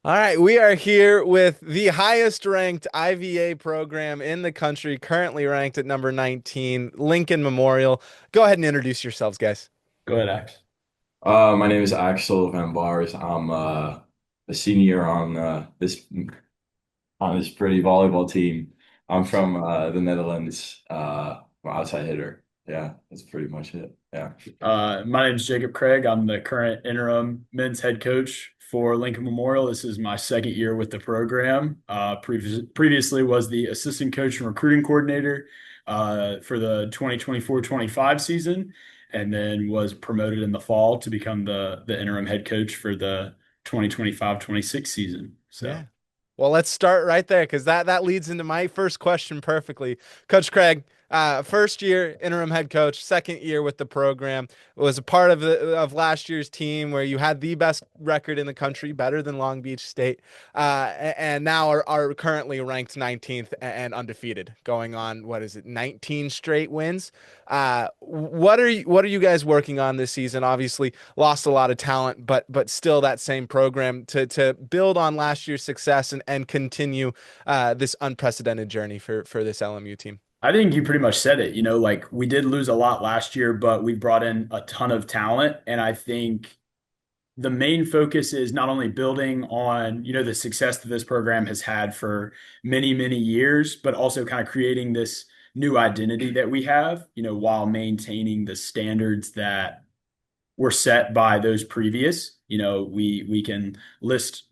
All right, we are here with the highest ranked IVA program in the country, currently ranked at number 19, Lincoln Memorial. Go ahead and introduce yourselves, guys. Go ahead, Ax. My name is Axel van Bars. I'm a senior on this pretty volleyball team. I'm from the Netherlands. I'm an outside hitter. Yeah, that's pretty much it. Yeah. My name is Jacob Craig. I'm the current interim men's head coach for Lincoln Memorial. This is my second year with the program. Previously was the assistant coach and recruiting coordinator for the 2024-25 season, and then was promoted in the fall to become the interim head coach for the 2025-26 season. Yeah. So. Well, let's start right there because that leads into my first question perfectly. Coach Craig, first year interim head coach, second year with the program, was a part of last year's team where you had the best record in the country, better than Long Beach State, and now are currently ranked 19th and undefeated, going on what is it, 19 straight wins. What are you guys working on this season? Obviously, lost a lot of talent, but still that same program to build on last year's success and continue this unprecedented journey for this LMU team. I think you pretty much said it. Like we did lose a lot last year, but we brought in a ton of talent. And I think the main focus is not only building on, the success that this program has had for many, many years, but also kind of creating this new identity that we have, while maintaining the standards that were set by those previous. We can list,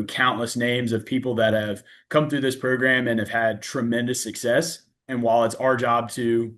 countless names of people that have come through this program and have had tremendous success. And while it's our job to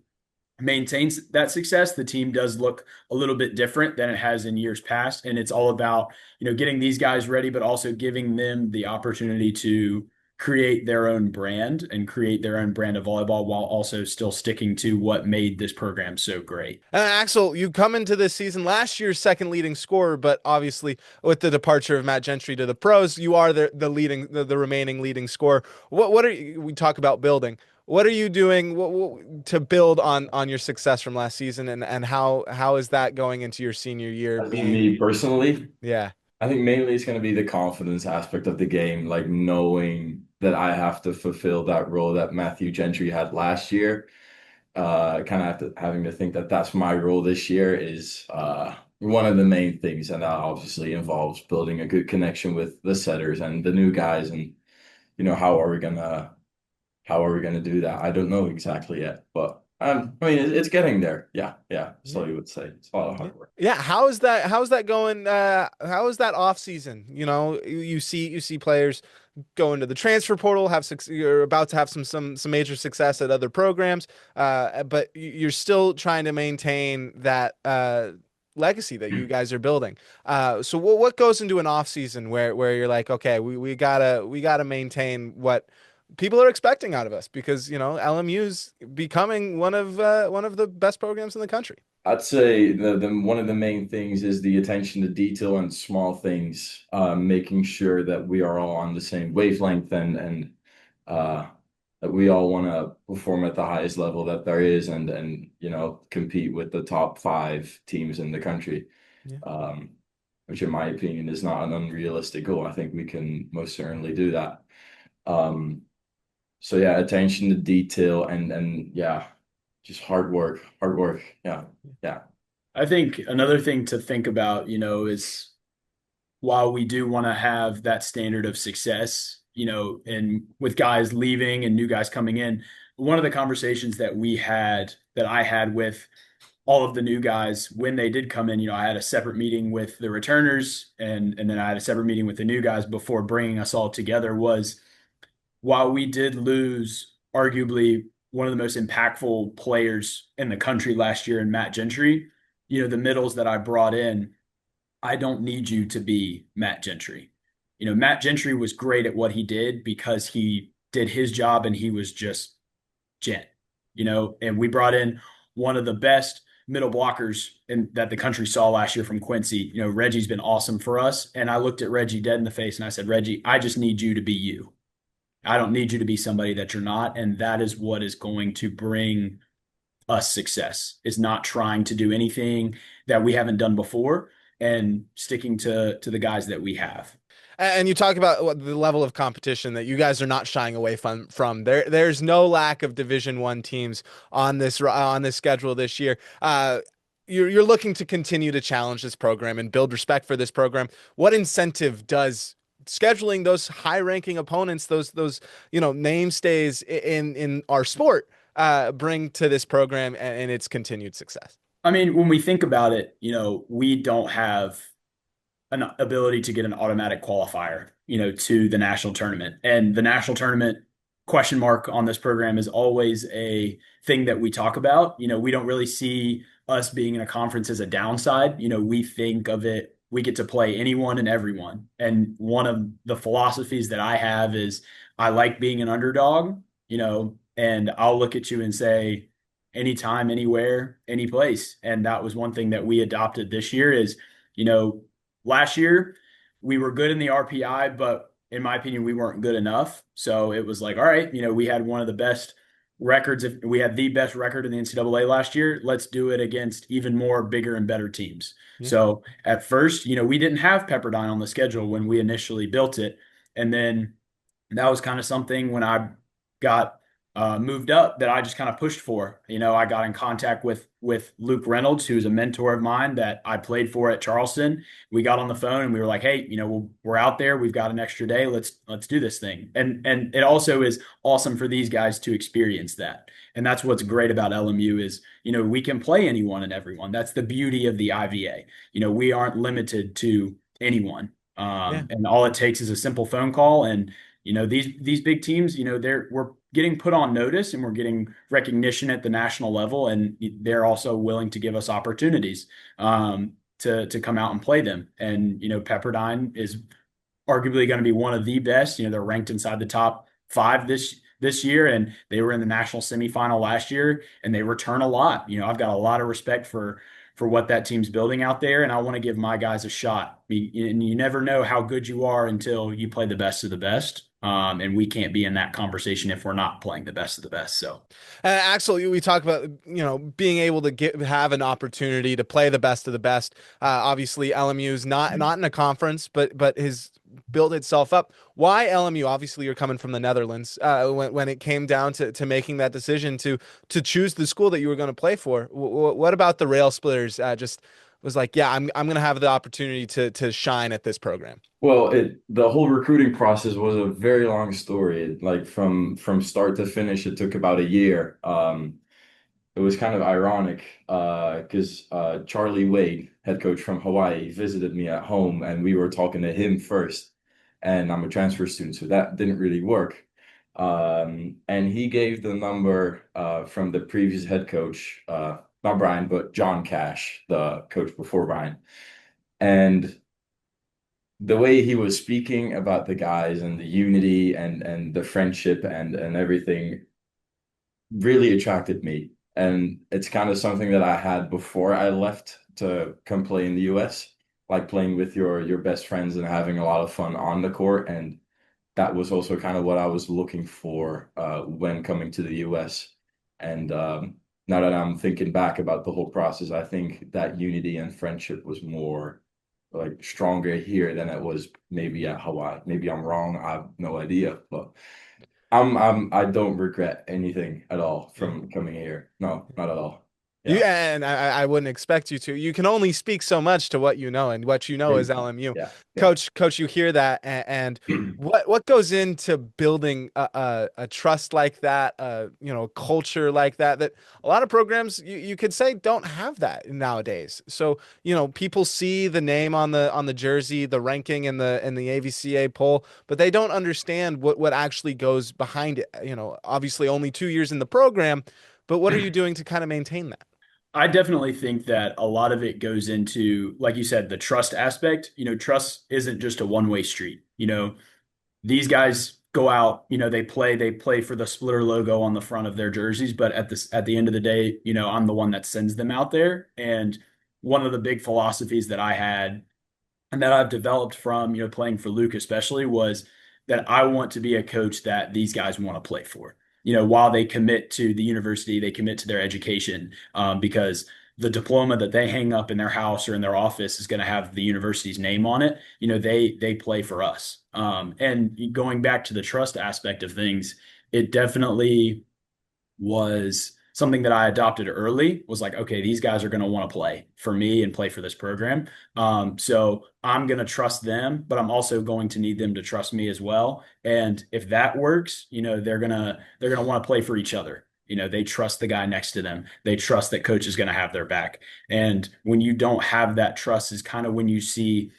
maintain that success, the team does look a little bit different than it has in years past. And it's all about, getting these guys ready, but also giving them the opportunity to create their own brand and create their own brand of volleyball while also still sticking to what made this program so great. Axel, you come into this season last year's second leading scorer, but obviously with the departure of Matt Gentry to the pros, you are the remaining leading scorer. What are you, we talk about building? What are you doing to build on your success from last season, and how is that going into your senior year? As in me personally, Yeah, I think mainly it's going to be the confidence aspect of the game, like knowing that I have to fulfill that role that Matthew Gentry had last year. Kind of having to think that that's my role this year is one of the main things, and that obviously involves building a good connection with the setters and the new guys, and how are we gonna do that? I don't know exactly yet, but I mean it's getting there. Yeah, yeah. yeah. Slowly would say it's a lot of Yeah. hard work. Yeah, how's that going? How is that off season? You see players go into the transfer portal, you're about to have some major success at other programs, but you're still trying to maintain that legacy that you guys are building. So what goes into an off season where you're like, okay, we gotta maintain what people are expecting out of us because LMU's becoming one of the best programs in the country. I'd say the one of the main things is the attention to detail and small things, making sure that we are all on the same wavelength and uh, that we all want to perform at the highest level that there is and compete with the top five teams in the country, Yeah. which in my opinion is not an unrealistic goal. I think we can most certainly do that. Um, so yeah, attention to detail and yeah, just hard work, hard work. Yeah, yeah. I think another thing to think about, is while we do want to have that standard of success, and with guys leaving and new guys coming in, one of the conversations that I had with all of the new guys when they did come in, I had a separate meeting with the returners and then I had a separate meeting with the new guys before bringing us all together was while we did lose arguably one of the most impactful players in the country last year in Matt Gentry, the middles that I brought in, I don't need you to be Matt Gentry. Matt Gentry was great at what he did because he did his job and he was just gent, and we brought in one of the best middle blockers that the country saw last year from Quincy. Reggie's been awesome for us. And I looked at Reggie dead in the face and I said, Reggie, I just need you to be you. I don't need you to be somebody that you're not. And that is what is going to bring us success, is not trying to do anything that we haven't done before and sticking to the guys that we have. And you talk about the level of competition that you guys are not shying away from. There's no lack of Division 1 teams on this schedule this year. You're looking to continue to challenge this program and build respect for this program. What incentive does scheduling those high-ranking opponents, those namestays in our sport, bring to this program and its continued success? I mean, when we think about it, we don't have an ability to get an automatic qualifier, to the national tournament. And the national tournament question mark on this program is always a thing that we talk about. We don't really see us being in a conference as a downside. We think of it, we get to play anyone and everyone. And one of the philosophies that I have is I like being an underdog, and I'll look at you and say, anytime, anywhere, any place. And that was one thing that we adopted this year is, you know, last year we were good in the RPI, but in my opinion, we weren't good enough. So it was like, all right, we had one of the best records. If we had the best record in the NCAA last year, let's do it against even more bigger and better teams. Yeah. So at first, we didn't have Pepperdine on the schedule when we initially built it. And then that was kind of something when I got moved up that I just kind of pushed for. I got in contact with Luke Reynolds, who's a mentor of mine that I played for at Charleston. We got on the phone and we were like, "Hey, we're out there. We've got an extra day. Let's do this thing." And it also is awesome for these guys to experience that. And that's what's great about LMU is, we can play anyone and everyone. That's the beauty of the IVA. We aren't limited to anyone. Yeah. And all it takes is a simple phone call. And these big teams, we're getting put on notice and we're getting recognition at the national level, and they're also willing to give us opportunities to come out and play them. And Pepperdine is arguably going to be one of the best. They're ranked inside the top 5 this year, and they were in the national semifinal last year, and they return a lot. I've got a lot of respect for what that team's building out there, and I want to give my guys a shot. And you never know how good you are until you play the best of the best. And we can't be in that conversation if we're not playing the best of the best. So, Axel, we talk about being able to have an opportunity to play the best of the best. Obviously, LMU is not in a conference, but has built itself up. Why LMU? Obviously, you're coming from the Netherlands. When it came down to making that decision to choose the school that you were going to play for, what about the Rail Splitters? Just was like, yeah, I'm going to have the opportunity to shine at this program. Well, the whole recruiting process was a very long story. Like from start to finish, it took about a year. It was kind of ironic because Charlie Wade, head coach from Hawaii, visited me at home, and we were talking to him first. And I'm a transfer student, so that didn't really work. And he gave the number from the previous head coach, not Brian, but John Cash, the coach before Brian. And the way he was speaking about the guys and the unity and the friendship and everything really attracted me. And it's kind of something that I had before I left to come play in the US, like playing with your best friends and having a lot of fun on the court. And that was also kind of what I was looking for when coming to the US. And now that I'm thinking back about the whole process, I think that unity and friendship was more like stronger here than it was maybe at Hawaii. Maybe I'm wrong. I have no idea, but I don't regret anything at all from coming here. No, not at all. Yeah. And I wouldn't expect you to. You can only speak so much to what you know, and what you know is LMU. Yeah. Coach, you hear that, and what goes into building a trust like that, culture like that, that a lot of programs you could say don't have that nowadays. So, people see the name on the jersey, the ranking in the AVCA poll, but they don't understand what actually goes behind it. Obviously only 2 years in the program, but what are you doing to kind of maintain that? I definitely think that a lot of it goes into, like you said, the trust aspect. Trust isn't just a one-way street. These guys go out, they play for the Splitter logo on the front of their jerseys, but at the end of the day, I'm the one that sends them out there. And one of the big philosophies that I had and that I've developed from, playing for Luke especially was that I want to be a coach that these guys want to play for. While they commit to the university, they commit to their education, because the diploma that they hang up in their house or in their office is going to have the university's name on it. They play for us. And going back to the trust aspect of things, it definitely was something that I adopted early. Was like, okay, these guys are going to want to play for me and play for this program. So I'm going to trust them, but I'm also going to need them to trust me as well. And if that works, they're gonna want to play for each other. They trust the guy next to them. They trust that coach is going to have their back. And when you don't have that trust is kind of when you see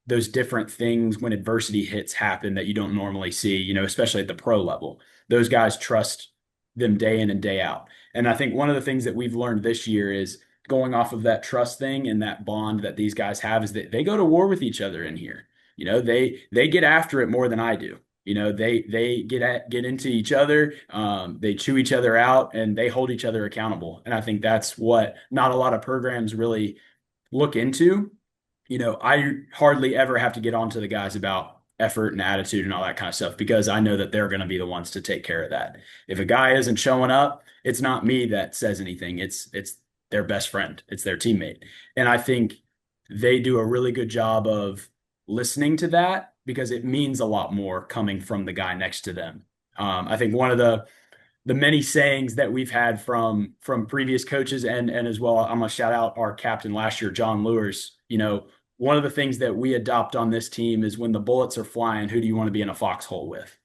those different things when adversity hits happen that you don't normally see, especially at the pro level. Those guys trust them day in and day out. And I think one of the things that we've learned this year is going off of that trust thing and that bond that these guys have is that they go to war with each other in here. They get after it more than I do. They get into each other, they chew each other out, and they hold each other accountable. And I think that's what not a lot of programs really look into. I hardly ever have to get on to the guys about effort and attitude and all that kind of stuff because I know that they're going to be the ones to take care of that. If a guy isn't showing up, it's not me that says anything. It's their best friend. It's their teammate. And I think they do a really good job of listening to that because it means a lot more coming from the guy next to them. I think one of the many sayings that we've had from previous coaches and as well, I'm gonna shout out our captain last year, John Lewis. One of the things that we adopt on this team is when the bullets are flying, who do you want to be in a foxhole with?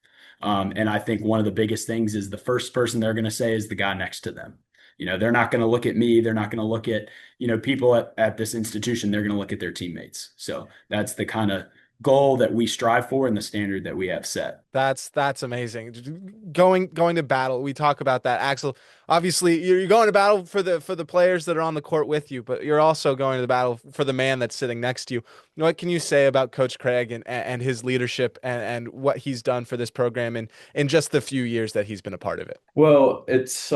And I think one of the biggest things is the first person they're going to say is the guy next to them. They're not going to look at me. They're not going to look at, people at this institution. They're going to look at their teammates. So that's the kind of goal that we strive for and the standard that we have set. That's amazing. Going to battle. We talk about that, Axel. Obviously, you're going to battle for the players that are on the court with you, but you're also going to the battle for the man that's sitting next to you. What can you say about Coach Craig and his leadership and what he's done for this program in just the few years that he's been a part of it? Well, it's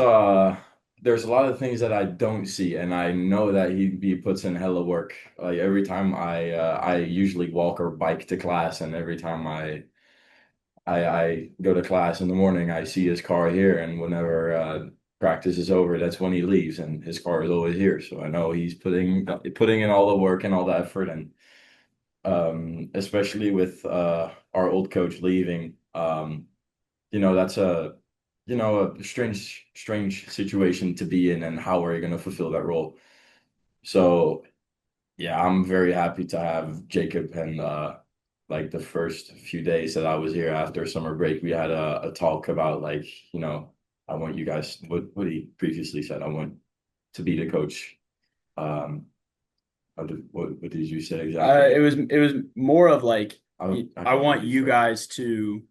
there's a lot of things that I don't see, and I know that he puts in hella work. Like every time I usually walk or bike to class, and every time I go to class in the morning, I see his car here, and whenever practice is over, that's when he leaves, and his car is always here. So I know he's putting in all the work and all the effort, and especially with our old coach leaving, that's a strange situation to be in, and how are you going to fulfill that role? So yeah, I'm very happy to have Jacob and like the first few days that I was here after summer break, we had a talk about like, I want you guys what he previously said. I want to be the coach. Um, what did you say exactly? It was more of like I can't want really you say. guys to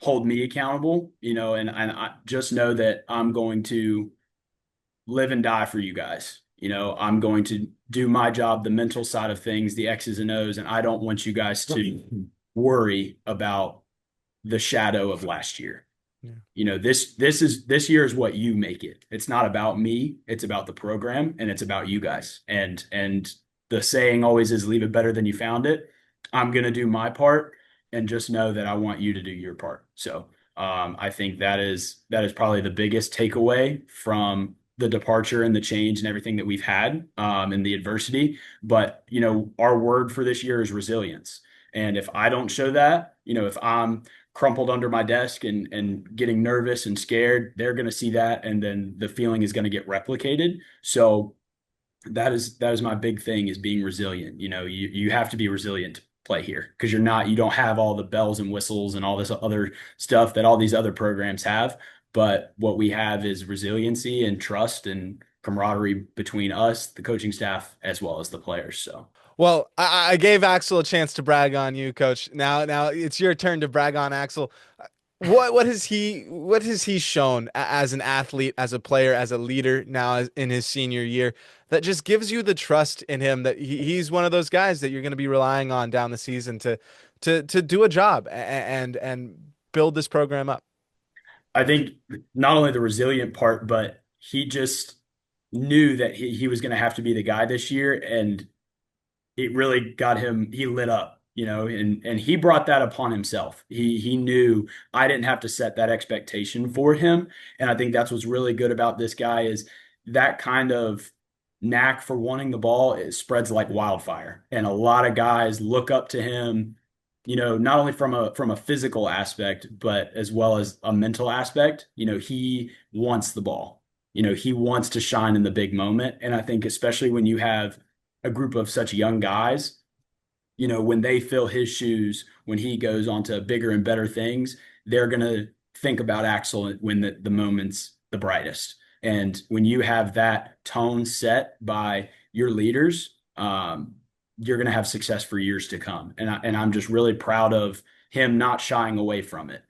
hold me accountable, and I just know that I'm going to live and die for you guys. I'm going to do my job, the mental side of things, the X's and O's, and I don't want you guys to worry about the shadow of last year. Yeah. This year is what you make it. It's not about me, it's about the program and it's about you guys. And the saying always is leave it better than you found it. I'm going to do my part and just know that I want you to do your part. So I think that is probably the biggest takeaway from the departure and the change and everything that we've had and the adversity. But our word for this year is resilience. And if I don't show that, if I'm crumpled under my desk and getting nervous and scared, they're going to see that, and then the feeling is going to get replicated. So that is my big thing, is being resilient. You have to be resilient to play here because you don't have all the bells and whistles and all this other stuff that all these other programs have. But what we have is resiliency and trust and camaraderie between us, the coaching staff, as well as the players. So Well, I gave Axel a chance to brag on you, Coach. Now it's your turn to brag on Axel. What has he shown as an athlete, as a player, as a leader now in his senior year that just gives you the trust in him that he's one of those guys that you're going to be relying on down the season to do a job and build this program up. I think not only the resilient part, but he just knew that he was going to have to be the guy this year. And it really got him, he lit up, and he brought that upon himself. He knew I didn't have to set that expectation for him. And I think that's what's really good about this guy is that kind of knack for wanting the ball, it spreads like wildfire. And a lot of guys look up to him, not only from a physical aspect, but as well as a mental aspect. He wants the ball. He wants to shine in the big moment. And I think especially when you have a group of such young guys, when they fill his shoes, when he goes on to bigger and better things, they're going to think about Axel when the moment's the brightest. And when you have that tone set by your leaders, you're going to have success for years to come. And I'm just really proud of him not shying away from it.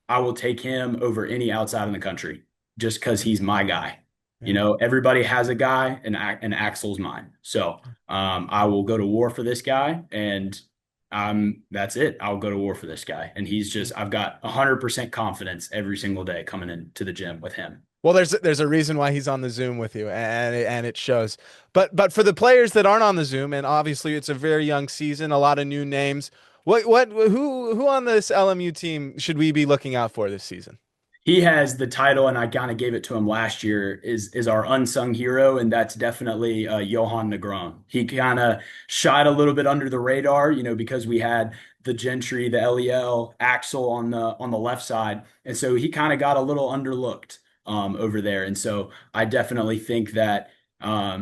I will take him over any outside in the country just because he's my guy. Yeah. Everybody has a guy, and Axel's mine. So I will go to war for this guy, and that's it. I'll go to war for this guy. And I've got 100% confidence every single day coming into the gym with him. Well, there's a reason why he's on the Zoom with you, and it shows. But for the players that aren't on the Zoom, and obviously it's a very young season, a lot of new names. Who on this LMU team should we be looking out for this season? He has the title, and I kind of gave it to him last year, is our unsung hero, and that's definitely Johan Negron. He kind of shot a little bit under the radar, because we had the Gentry, the LEL, Axel on the left side, and so he kind of got a little underlooked over there. And so I definitely think that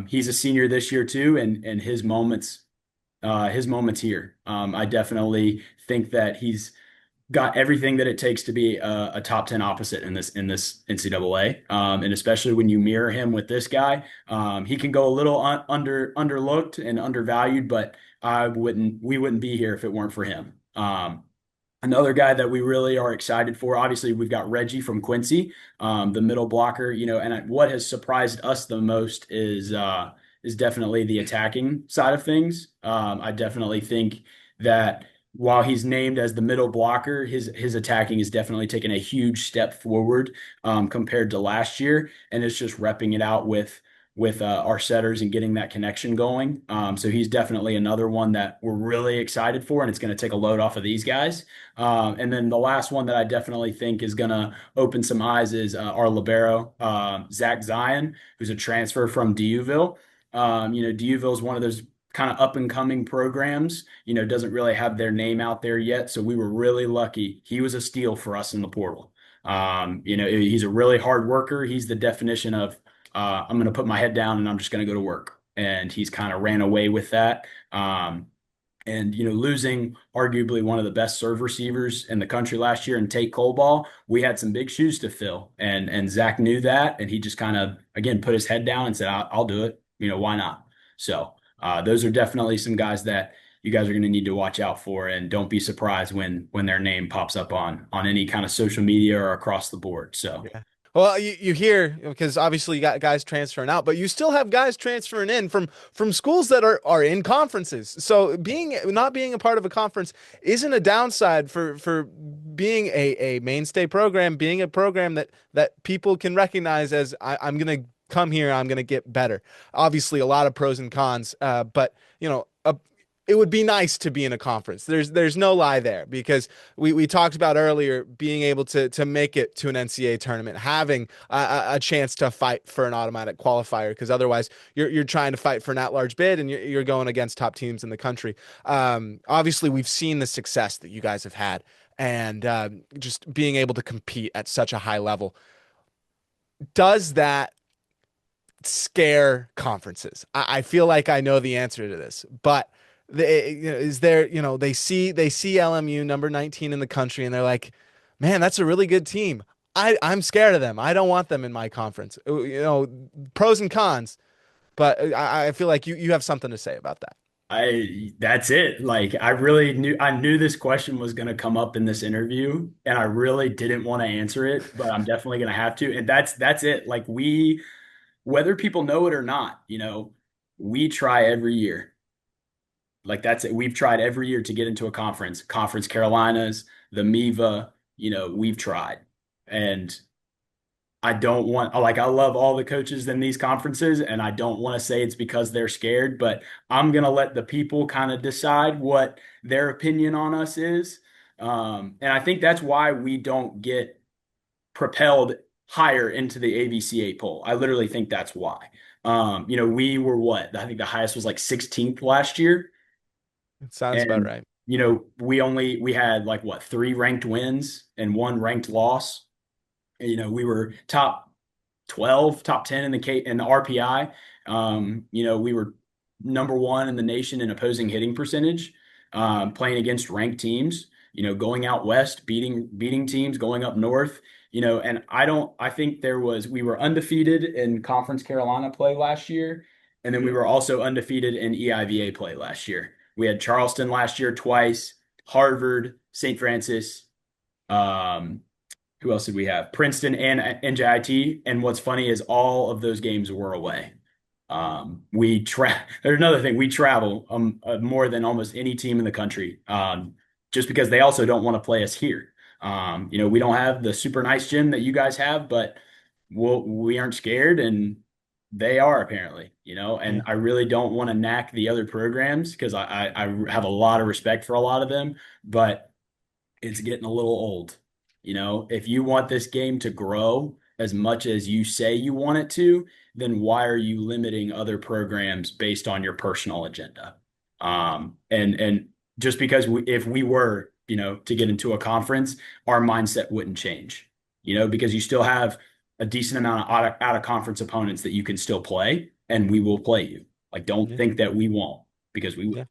he's a senior this year too, and his moments here. I definitely think that he's got everything that it takes to be a top 10 opposite in this NCAA. And especially when you mirror him with this guy, he can go a little underlooked and undervalued, but we wouldn't be here if it weren't for him. Another guy that we really are excited for, obviously, we've got Reggie from Quincy, the middle blocker, and what has surprised us the most is definitely the attacking side of things. I definitely think that while he's named as the middle blocker, his attacking has definitely taken a huge step forward compared to last year, and it's just repping it out with our setters and getting that connection going. So he's definitely another one that we're really excited for, and it's going to take a load off of these guys. And then the last one that I definitely think is going to open some eyes is our libero, Zach Zion, who's a transfer from DUville. DUville is one of those kind of up and coming programs, doesn't really have their name out there yet. So we were really lucky. He was a steal for us in the portal. He's a really hard worker. He's the definition of I'm going to put my head down and I'm just going to go to work. And he's kind of ran away with that. Losing arguably one of the best serve receivers in the country last year and Tate Coleball, we had some big shoes to fill. And Zach knew that. And he just kind of, again, put his head down and said, I'll do it. Why not? So those are definitely some guys that you guys are going to need to watch out for, and don't be surprised when their name pops up on any kind of social media or across the board. So, Yeah. Well, you hear, because obviously you got guys transferring out, but you still have guys transferring in from schools that are in conferences. So not being a part of a conference isn't a downside for being a mainstay program, being a program that people can recognize as I'm going to come here, I'm going to get better. Obviously, a lot of pros and cons, but it would be nice to be in a conference. There's no lie there, because we talked about earlier being able to make it to an NCAA tournament, having a chance to fight for an automatic qualifier, because otherwise you're trying to fight for an at-large bid and you're going against top teams in the country. Obviously, we've seen the success that you guys have had, and just being able to compete at such a high level. Does that scare conferences? I feel like I know the answer to this, but is there, they see LMU number 19 in the country and they're like, man, that's a really good team. I'm scared of them. I don't want them in my conference. Pros and cons, but I feel like you have something to say about that. that's it. Like I knew this question was going to come up in this interview, and I really didn't want to answer it, but I'm definitely going to have to. And that's it. Like whether people know it or not, we try every year. Like that's it. We've tried every year to get into a Conference Carolinas, the MIVA, we've tried. And I don't want, like, I love all the coaches in these conferences, and I don't want to say it's because they're scared, but I'm going to let the people kind of decide what their opinion on us is. And I think that's why we don't get propelled higher into the AVCA poll. I literally think that's why. We were what? I think the highest was like 16th last year. It sounds about And, right. we had like what, three ranked wins and one ranked loss. We were top 12, top 10 in the RPI. We were number one in the nation in opposing hitting percentage, playing against ranked teams, going out west, beating teams, going up north, and I think we were undefeated in Conference Carolina play last year. And then we were also undefeated in EIVA play last year. We had Charleston last year twice, Harvard, St. Francis, um, who else did we have? Princeton and NJIT. And what's funny is all of those games were away. There's another thing. We travel more than almost any team in the country, just because they also don't want to play us here. We don't have the super nice gym that you guys have, but we aren't scared, and they are apparently. Yeah. And I really don't want to knack the other programs because I have a lot of respect for a lot of them, but it's getting a little old. If you want this game to grow as much as you say you want it to, then why are you limiting other programs based on your personal agenda? And just because if we were, to get into a conference, our mindset wouldn't change, because you still have a decent amount of out of conference opponents that you can still play, and we will play you. Like, don't Yeah. think that we won't, because we will. Yeah.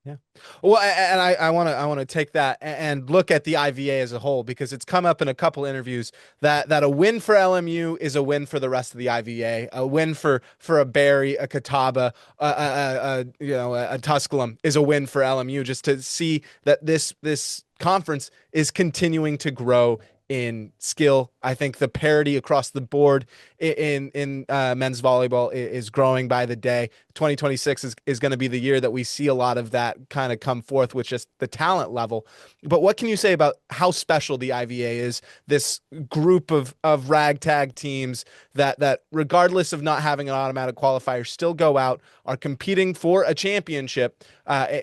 Yeah. Well, and I want to take that and look at the IVA as a whole, because it's come up in a couple interviews that a win for LMU is a win for the rest of the IVA. A win for a Barry, a Catawba, a Tusculum is a win for LMU, just to see that this conference is continuing to grow in skill. I think the parity across the board in men's volleyball is growing by the day. 2026 is going to be the year that we see a lot of that kind of come forth with just the talent level. But what can you say about how special the IVA is? This group of ragtag teams that regardless of not having an automatic qualifier, still go out, are competing for a championship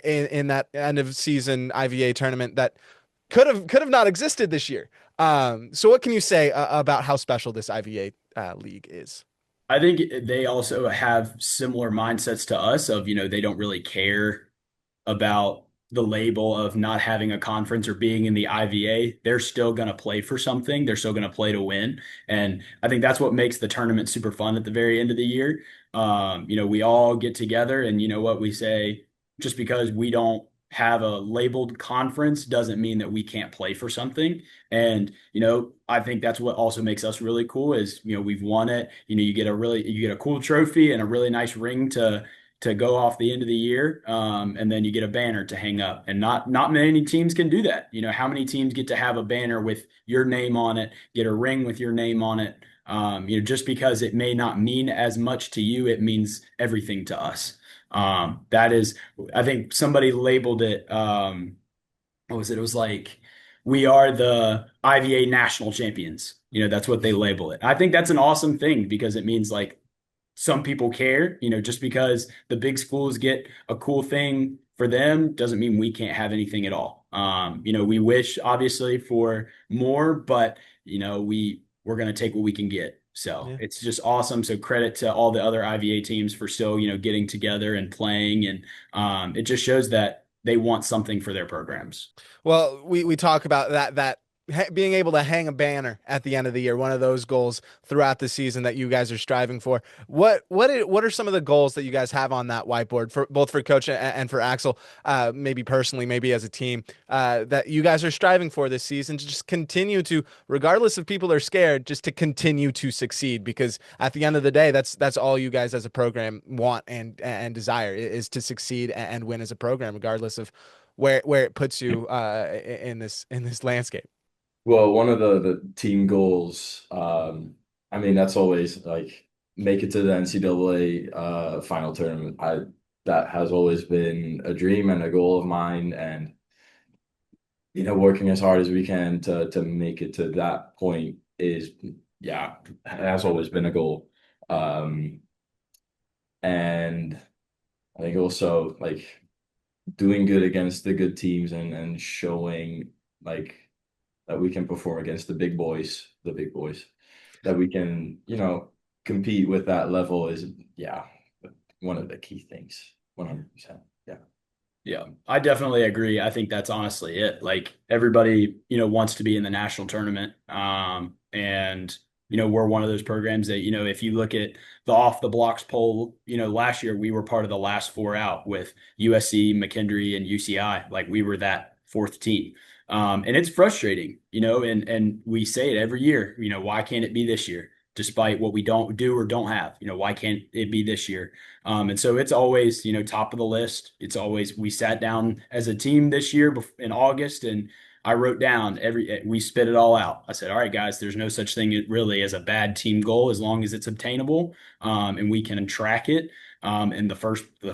in that end of season IVA tournament that could have not existed this year. So what can you say about how special this IVA league is? I think they also have similar mindsets to us of, they don't really care about the label of not having a conference or being in the IVA. They're still going to play for something. They're still going to play to win. And I think that's what makes the tournament super fun at the very end of the year. We all get together, and you know what we say, just because we don't have a labeled conference doesn't mean that we can't play for something. And, I think that's what also makes us really cool is, we've won it. You get a cool trophy and a really nice ring to go off the end of the year. And then you get a banner to hang up. And not many teams can do that. How many teams get to have a banner with your name on it, get a ring with your name on it? Just because it may not mean as much to you, it means everything to us. That is, I think somebody labeled it, what was it? It was like, we are the IVA national champions. That's what they label it. I think that's an awesome thing because it means like some people care, just because the big schools get a cool thing for them doesn't mean we can't have anything at all. We wish obviously for more, but we're going to take what we can get. So Yeah. it's just awesome. So credit to all the other IVA teams for still, getting together and playing. And it just shows that they want something for their programs. Well, we talk about that being able to hang a banner at the end of the year, one of those goals throughout the season that you guys are striving for. What are some of the goals that you guys have on that whiteboard for both for coach and for Axel, maybe personally, maybe as a team, that you guys are striving for this season to just continue to, regardless if people are scared, just to continue to succeed? Because at the end of the day, that's all you guys as a program want and desire is to succeed and win as a program, regardless of where it puts you in this landscape. Well, one of the team goals, I mean, that's always like make it to the NCAA final tournament. That has always been a dream and a goal of mine, and working as hard as we can to make it to that point is, yeah, has always been a goal. And I think also like doing good against the good teams and showing like that we can perform against the big boys, that we can, compete with that level is, yeah, one of the key things. 100%. Yeah. Yeah, I definitely agree. I think that's honestly it. Like everybody, wants to be in the national tournament. And we're one of those programs that, if you look at the off the blocks poll, last year we were part of the last four out with USC, McKendree, and UCI. Like we were that fourth team. And it's frustrating, and we say it every year, why can't it be this year? Despite what we don't do or don't have, why can't it be this year? And so it's always, top of the list. It's always, we sat down as a team this year in August and I wrote down we spit it all out. I said, all right, guys, there's no such thing really as a bad team goal as long as it's obtainable, and we can track it. And the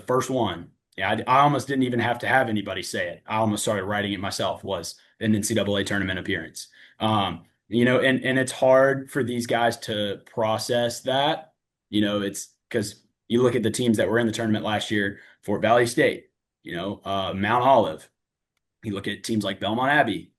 first one, yeah, I almost didn't even have to have anybody say it. I almost started writing it myself, was an NCAA tournament appearance. And it's hard for these guys to process that. It's because you look at the teams that were in the tournament last year, Fort Valley State, Mount Olive. You look at teams like Belmont Abbey,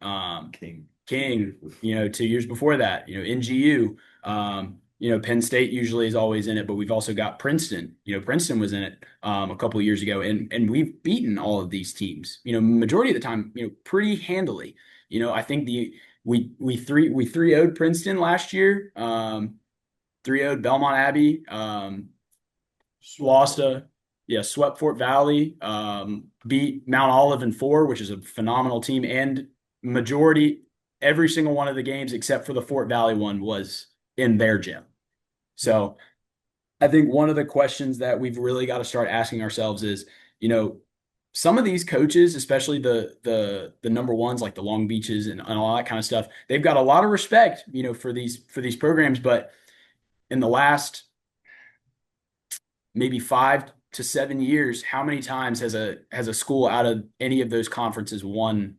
King, 2 years before that, NGU, Penn State usually is always in it, but we've also got Princeton. Princeton was in it a couple of years ago, and we've beaten all of these teams. Majority of the time, pretty handily. I think we 3-0'd Princeton last year. 3-0'd Belmont Abbey. Lost swept Fort Valley, beat Mount Olive in 4, which is a phenomenal team, and every single one of the games except for the Fort Valley one was in their gym. So I think one of the questions that we've really got to start asking ourselves is, some of these coaches, especially the number ones like the Long Beaches and all that kind of stuff, they've got a lot of respect, for these programs, but in the last maybe 5 to 7 years, how many times has a school out of any of those conferences won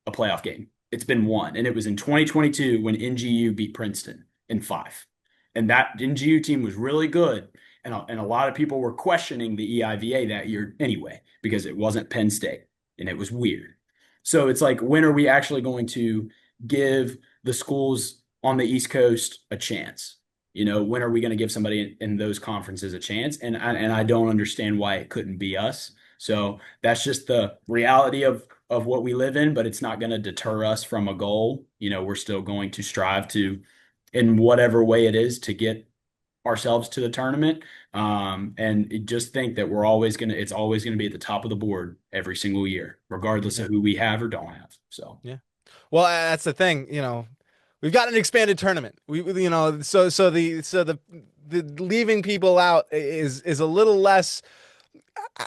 a playoff game? It's been one, and it was in 2022 when NGU beat Princeton in 5. And that NGU team was really good, and a lot of people were questioning the EIVA that year anyway because it wasn't Penn State, and it was weird. So it's like, when are we actually going to give the schools on the East Coast a chance? When are we going to give somebody in those conferences a chance? And I don't understand why it couldn't be us. So that's just the reality of what we live in, but it's not going to deter us from a goal. We're still going to strive to, in whatever way it is, to get ourselves to the tournament. And just think that it's always going to be at the top of the board every single year, regardless of who we have or don't have. So, Yeah. Well, that's the thing, we've got an expanded tournament. So the leaving people out is a little less.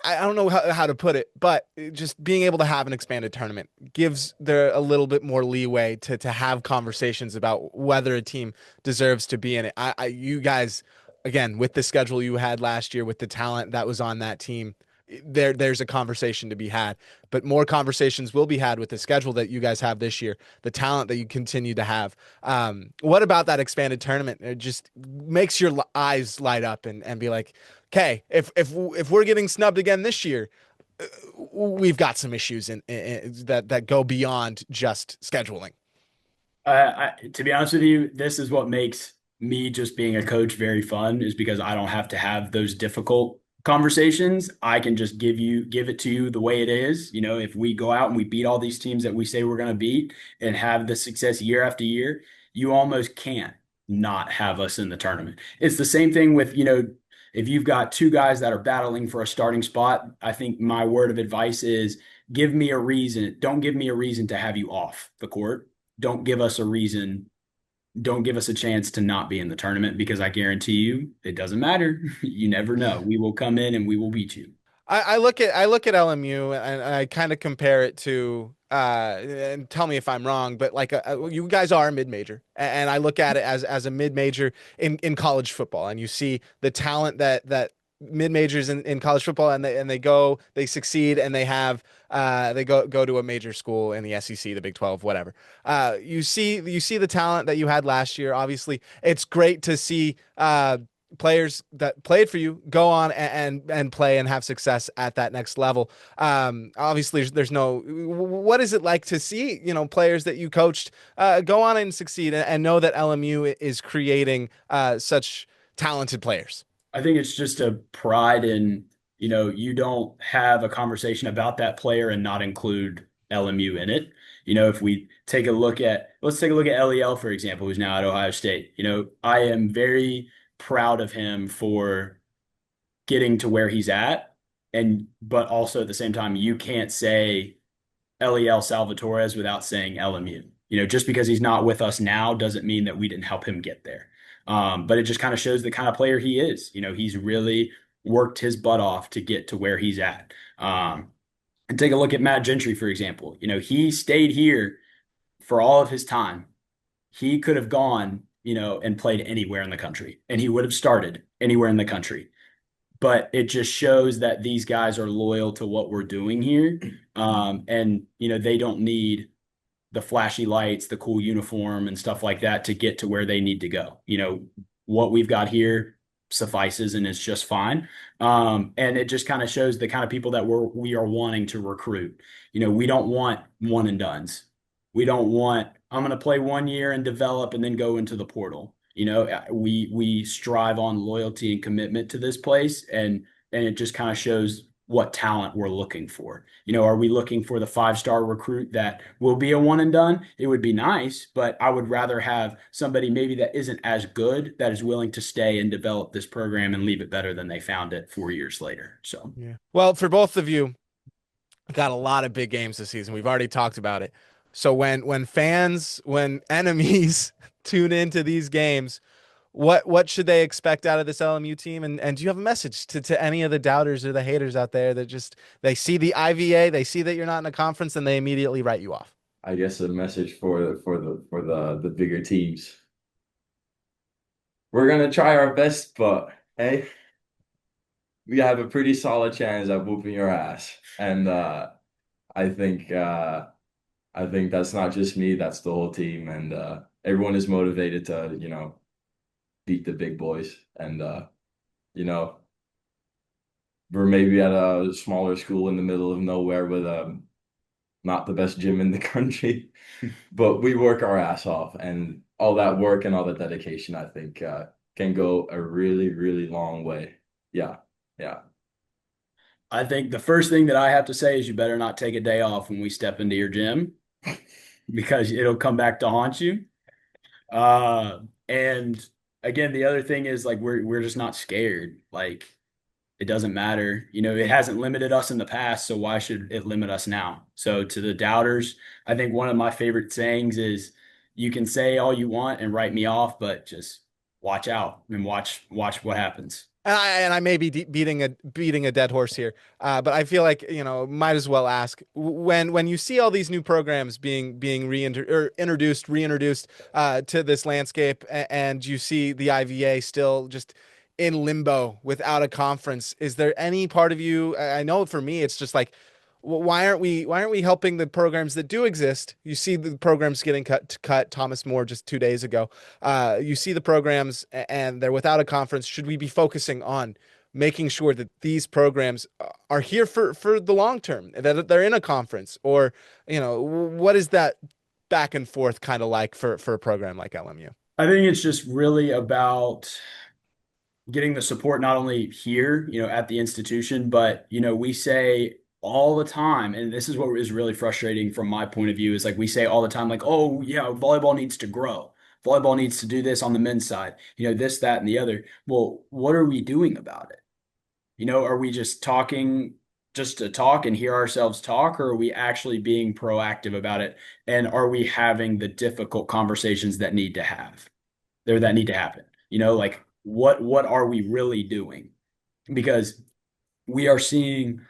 I don't know how to put it, but just being able to have an expanded tournament gives there a little bit more leeway to have conversations about whether a team deserves to be in it. You guys, again, with the schedule you had last year, with the talent that was on that team, there's a conversation to be had, but more conversations will be had with the schedule that you guys have this year, the talent that you continue to have. What about that expanded tournament? It just makes your eyes light up and be like, okay, if we're getting snubbed again this year, we've got some issues that go beyond just scheduling. To be honest with you, this is what makes me just being a coach very fun, is because I don't have to have those difficult conversations. I can just give it to you the way it is. If we go out and we beat all these teams that we say we're going to beat and have the success year after year, you almost can't not have us in the tournament. It's the same thing with, if you've got two guys that are battling for a starting spot. I think my word of advice is, give me a reason. Don't give me a reason to have you off the court. Don't give us a reason. Don't give us a chance to not be in the tournament, because I guarantee you it doesn't matter. You never know. We will come in and we will beat you. I look at LMU and I kind of compare it to and tell me if I'm wrong, but like you guys are a mid-major, and I look at it as a mid-major in college football, and you see the talent that mid-majors in college football, and they succeed, and they go to a major school in the SEC, the Big 12, whatever. You see the talent that you had last year. Obviously, it's great to see players that played for you go on and play and have success at that next level. Obviously what is it like to see, players that you coached go on and succeed, and know that LMU is creating such talented players. I think it's just a pride in, you don't have a conversation about that player and not include LMU in it. If we take a look at, let's take a look at LEL, for example, who's now at Ohio State. I am very proud of him for getting to where he's at. But also at the same time, you can't say LEL Salvatores without saying LMU. Just because he's not with us now doesn't mean that we didn't help him get there. But it just kind of shows the kind of player he is. He's really worked his butt off to get to where he's at. And take a look at Matt Gentry, for example. He stayed here for all of his time. He could have gone, and played anywhere in the country, and he would have started anywhere in the country. But it just shows that these guys are loyal to what we're doing here. And, they don't need the flashy lights, the cool uniform and stuff like that to get to where they need to go. What we've got here suffices and is just fine. And it just kind of shows the kind of people that we are wanting to recruit. We don't want one and dones. We don't want, I'm going to play 1 year and develop and then go into the portal. We strive on loyalty and commitment to this place, and it just kind of shows what talent we're looking for. Are we looking for the 5-star recruit that will be a one and done? It would be nice, but I would rather have somebody maybe that isn't as good that is willing to stay and develop this program and leave it better than they found it 4 years later. So, yeah. Well, for both of you, got a lot of big games this season. We've already talked about it. So when enemies tune into these games, what should they expect out of this LMU team? And do you have a message to any of the doubters or the haters out there that just they see the IVA, they see that you're not in a conference, and they immediately write you off? I guess a message for the bigger teams. We're gonna try our best, but hey, we have a pretty solid chance at whooping your ass. And I think I think that's not just me, that's the whole team. And everyone is motivated to, beat the big boys. And we're maybe at a smaller school in the middle of nowhere with not the best gym in the country, but we work our ass off, and all that work and all that dedication, I think, can go a really, really long way. Yeah, yeah. I think the first thing that I have to say is you better not take a day off when we step into your gym because it'll come back to haunt you. And again, the other thing is like we're just not scared. Like it doesn't matter. It hasn't limited us in the past, so why should it limit us now? So to the doubters, I think one of my favorite sayings is you can say all you want and write me off, but just watch out and watch what happens. And I may be beating a dead horse here, but I feel like might as well ask when you see all these new programs being reintroduced to this landscape, and you see the IVA still just in limbo without a conference. Is there any part of you? I know for me, it's just like, why aren't we helping the programs that do exist? You see the programs getting cut. Thomas More just 2 days ago. You see the programs and they're without a conference. Should we be focusing on making sure that these programs are here for the long term, that they're in a conference, or what is that back and forth kind of like for a program like LMU? I think it's just really about getting the support not only here, at the institution, but we say all the time, and this is what is really frustrating from my point of view, is like we say all the time, like, oh yeah, volleyball needs to grow. Volleyball needs to do this on the men's side, this, that, and the other. Well, what are we doing about it? Are we just talking just to talk and hear ourselves talk, or are we actually being proactive about it? And are we having the difficult conversations that need to happen? Like what are we really doing? Because we are seeing,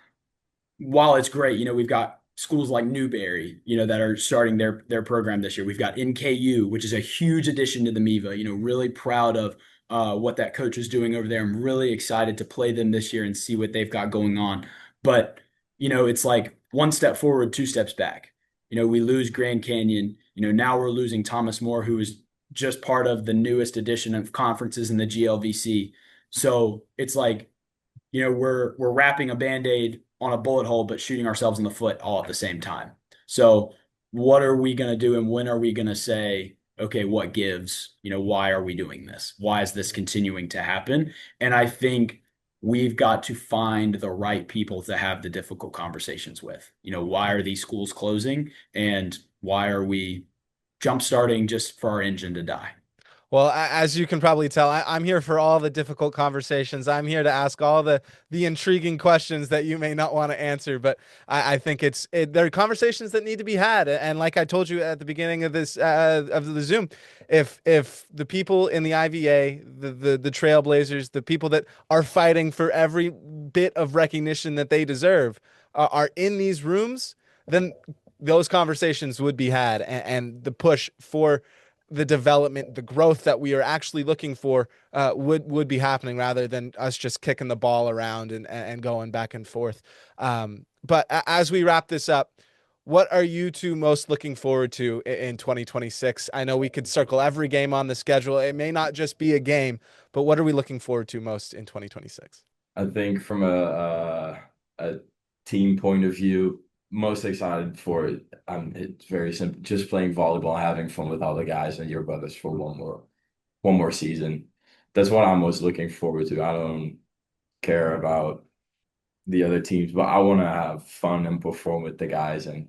while it's great, we've got schools like Newberry, that are starting their program this year. We've got NKU, which is a huge addition to the MIVA, really proud of what that coach is doing over there. I'm really excited to play them this year and see what they've got going on. But, it's like one step forward, two steps back. We lose Grand Canyon. Now we're losing Thomas More, who is just part of the newest edition of conferences in the GLVC. So it's like, we're wrapping a Band-Aid on a bullet hole, but shooting ourselves in the foot all at the same time. So what are we going to do, and when are we going to say, okay, what gives? Why are we doing this? Why is this continuing to happen? And I think we've got to find the right people to have the difficult conversations with. Why are these schools closing? And why are we jump starting just for our engine to die? Well, as you can probably tell, I'm here for all the difficult conversations. I'm here to ask all the intriguing questions that you may not want to answer. But I think there are conversations that need to be had. And like I told you at the beginning of this of the Zoom, if the people in the IVA, the Trailblazers, the people that are fighting for every bit of recognition that they deserve, are in these rooms, then those conversations would be had, and the push for the development, the growth that we are actually looking for would be happening rather than us just kicking the ball around and going back and forth. But as we wrap this up, what are you two most looking forward to in 2026? I know we could circle every game on the schedule. It may not just be a game, but what are we looking forward to most in 2026? I think from a team point of view, most excited for it. It's very simple. Just playing volleyball, having fun with all the guys and your brothers for one more season. That's what I'm most looking forward to. I don't care about the other teams, but I want to have fun and perform with the guys and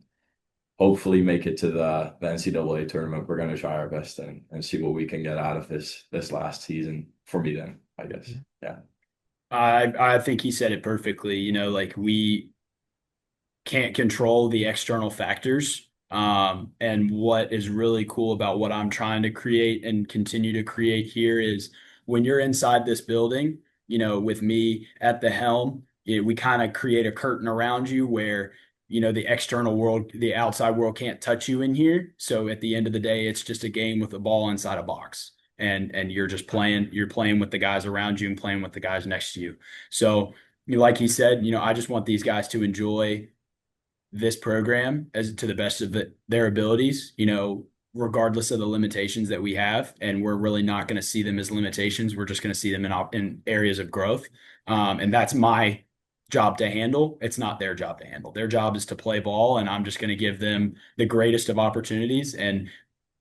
hopefully make it to the NCAA tournament. We're going to try our best and see what we can get out of this last season for me then, I guess. Yeah. I think he said it perfectly. Like we can't control the external factors. And what is really cool about what I'm trying to create and continue to create here is when you're inside this building, with me at the helm, we kind of create a curtain around you where, the external world, the outside world can't touch you in here. So at the end of the day, it's just a game with a ball inside a box. And you're playing with the guys around you and playing with the guys next to you. So, like he said, I just want these guys to enjoy this program as to the best of their abilities, regardless of the limitations that we have. And we're really not going to see them as limitations. We're just going to see them in areas of growth. And that's my job to handle. It's not their job to handle. Their job is to play ball. And I'm just going to give them the greatest of opportunities and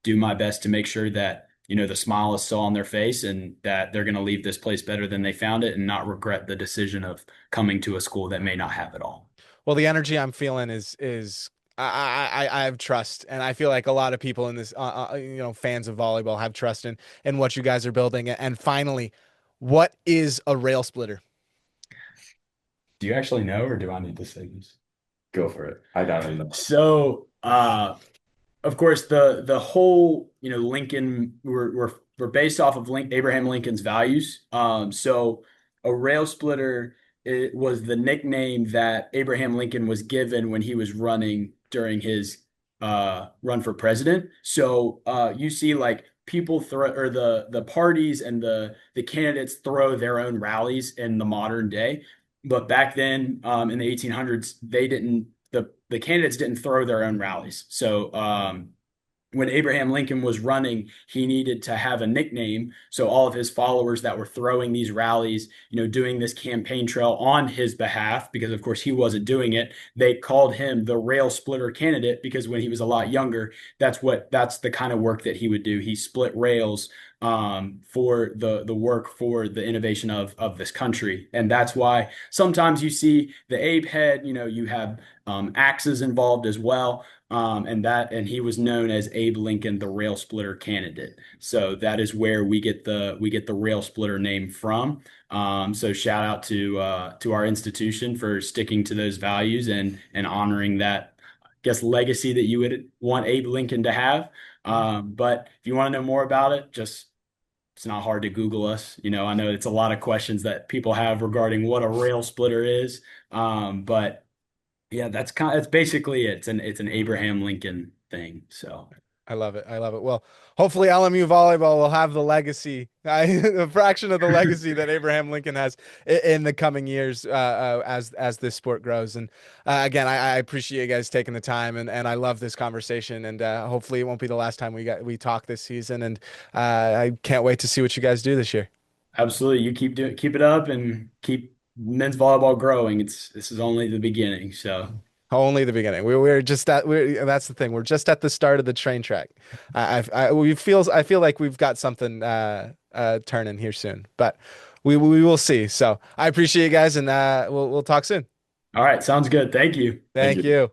do my best to make sure that, the smile is still on their face and that they're going to leave this place better than they found it and not regret the decision of coming to a school that may not have it all. Well, the energy I'm feeling is I have trust, and I feel like a lot of people in this, fans of volleyball have trust in what you guys are building. And finally, what is a rail splitter? Do you actually know, or do I need to say this? Go for it. I got it. So, of course, the whole Lincoln we're based off of Abraham Lincoln's values. So a rail splitter, it was the nickname that Abraham Lincoln was given when he was running during his run for president. So you see like people throw or the parties and the candidates throw their own rallies in the modern day, but back then in the 1800s they didn't the candidates didn't throw their own rallies. So when Abraham Lincoln was running, he needed to have a nickname. So all of his followers that were throwing these rallies, doing this campaign trail on his behalf, because of course he wasn't doing it, they called him the rail splitter candidate because when he was a lot younger, that's the kind of work that he would do. He split rails for the work for the innovation of this country. And that's why sometimes you see the Abe head, you have axes involved as well. And he was known as Abe Lincoln, the rail splitter candidate. So that is where we get the rail splitter name from. So shout out to our institution for sticking to those values and honoring that, I guess, legacy that you would want Abe Lincoln to have. But if you want to know more about it, it's not hard to Google us. I know it's a lot of questions that people have regarding what a rail splitter is. But yeah, that's basically it. It's an Abraham Lincoln thing. So I love it. I love it. Well, hopefully LMU volleyball will have the legacy, a fraction of the legacy that Abraham Lincoln has in the coming years as this sport grows. And again, I appreciate you guys taking the time, and I love this conversation. And hopefully, it won't be the last time we talk this season. And I can't wait to see what you guys do this year. absolutely, you keep it up and keep men's volleyball growing. This is only the beginning. So Only the beginning. We're just at that's the thing. We're just at the start of the train track. I feel like we've got something turning here soon, but we will see. So I appreciate you guys, and we'll talk soon. All right, sounds good. Thank you. Thank Thank you. you.